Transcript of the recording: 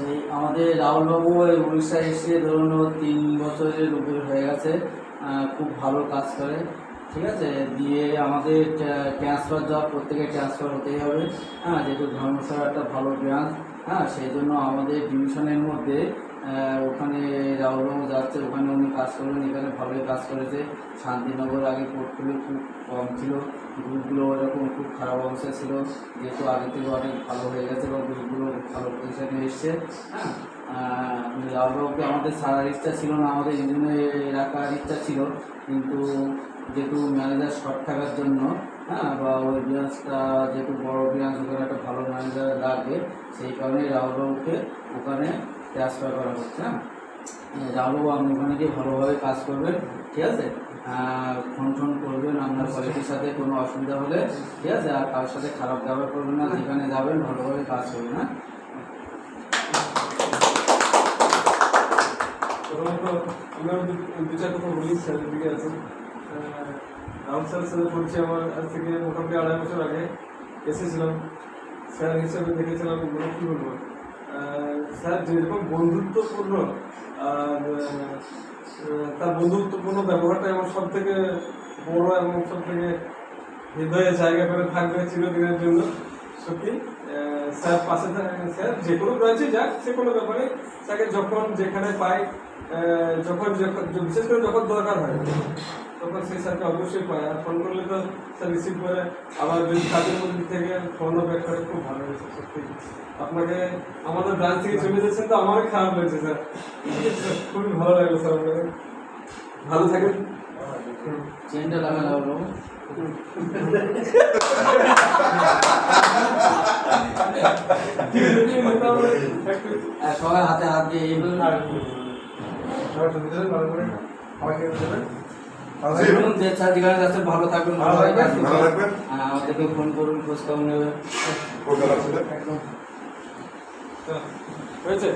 এই আমাদের রাহুলবাবু উড়িষ্যা এসে ধরুন 3 বছরের উপরে হয়ে গেছে। খুব ভালো কাজ করে, ঠিক আছে। দিয়ে আমাদের ট্রান্সফার জব প্রত্যেকে ট্রান্সফার হতেই হবে, হ্যাঁ, যেহেতু ধর্মশালা একটা ভালো ব্রাঞ্চ, হ্যাঁ, সেই জন্য আমাদের ডিভিশনের মধ্যে ওখানে রাহুলবাবু যাচ্ছে, ওখানে উনি কাজ করবেন, এখানে ভালোই কাজ করেছে। শান্তিনগর আগে পোর্টফোলিও খুব কম ছিল, গ্রুপগুলো ওরকম খুব খারাপ অবস্থা ছিল, যেহেতু আগে থেকে অনেক ভালো হয়ে গেছে বা গ্রুপগুলো ভালো পজিশনে এসছে, হ্যাঁ। রাহুলবাবুকে আমাদের ছাড়ার ইচ্ছা ছিল না, আমাদের ইঞ্জিনে রাখার ইচ্ছা ছিল, কিন্তু যেহেতু ম্যানেজার শর্ট থাকার জন্য, হ্যাঁ, বা ওই ব্রাঞ্চটা যেহেতু বড় ব্রাঞ্চ, ওখানে একটা ভালো ম্যানেজার লাগবে, সেই কারণে রাহুলবাবুকে ওখানে ট্রান্সফার করা হচ্ছে। হ্যাঁ, রাহুলবাবু আপনি ওখানে গিয়ে ভালোভাবে কাজ করবেন, ঠিক আছে। ফোন করবেন আপনার কোয়ালিটির সাথে কোনো অসুবিধা হলে, ঠিক আছে। আর কারোর সাথে খারাপ ব্যবহার করবেন না, যেখানে যাবেন ভালোভাবে কাজ করবেন। হ্যাঁ, প্রথমত আমরা দু চার কথা বলি স্যারের দিকে আছেন। রাহুল স্যারের সাথে পড়ছি আমার আজ থেকে মোটামুটি 2.5 বছর আগে এসেছিলাম। স্যার হিসেবে দেখেছিলাম, কী বলবো, স্যার যেরকম বন্ধুত্বপূর্ণ আর তার বন্ধুত্বপূর্ণ ব্যবহারটা আমার সব থেকে বড় এবং সব থেকে হৃদয়ে জায়গা করে থাকবে চিরদিনের জন্য। সত্যি স্যার পাশে স্যার যে কোনো ব্রাঞ্চে যাক, সে কোনো ব্যাপারে স্যারকে যখন যেখানে পাই, যখন বিশেষ করে যখন দরকার হয় তখন সেই স্যারকে অবশ্যই পাই। আর ফোন করলে তো স্যার রিসিভ করে, আবার যদি কাজের মধ্যে থেকে ফোনও ব্যাক করে, খুব ভালো হয়েছে সত্যি। আপনাকে আমাদের ব্রাঞ্চ থেকে চলে যাচ্ছেন তো আমারও খারাপ লাগছে স্যার, খুবই ভালো লাগলো স্যার। আপনাকে ভালো থাকেন। চেনটা লাগা রাহুলবাবু। সবাই হাতে হাত দিয়ে ভালো থাকবেন, আমাদেরকে ফোন করুন, খোঁজ খবর নেবেন। হয়েছে।